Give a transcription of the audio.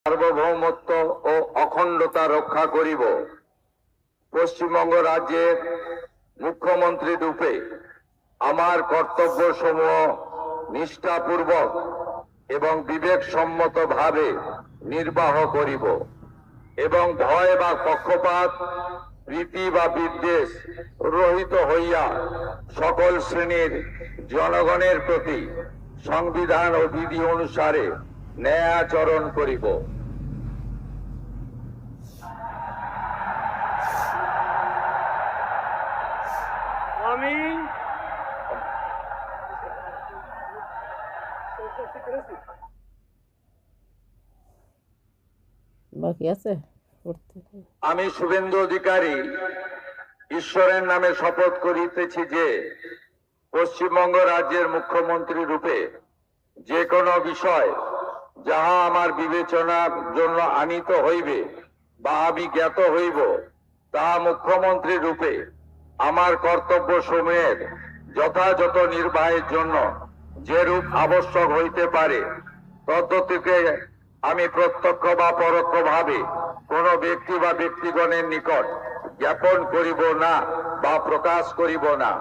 সার্বভৌমত্ব ও অখণ্ডতা রক্ষা করিব। পশ্চিমবঙ্গ রাজ্যের মুখ্যমন্ত্রী রূপে আমার কর্তব্য সমূহ নিষ্ঠাপূর্বক এবং বিবেকসম্মতভাবে নির্বাহ করিব এবং ভয় বা পক্ষপাত, প্রীতি বা বিদ্বেষ রহিত হইয়া সকল শ্রেণীর জনগণের প্রতি সংবিধান ও বিধি অনুসারে ন্যায় আচরণ করিব। আমি বাকি আছে আমি শুভেন্দু অধিকারী ঈশ্বরের নামে শপথ করিতেছি যে পশ্চিমবঙ্গ রাজ্যের মুখ্যমন্ত্রী রূপে যে কোনো বিষয় যাহা আমার বিবেচনার জন্য আনিত হইবে বা আমি জ্ঞাত হইব, তাহা মুখ্যমন্ত্রী রূপে আমার কর্তব্য সমূহের যথাযথ নির্বাহের জন্য যেরূপ আবশ্যক হইতে পারে তদ্গতিকে আমি প্রত্যক্ষ বা পরোক্ষভাবে কোনো ব্যক্তি বা ব্যক্তিগণের নিকট জ্ঞাপন করিব না বা প্রকাশ করিব না।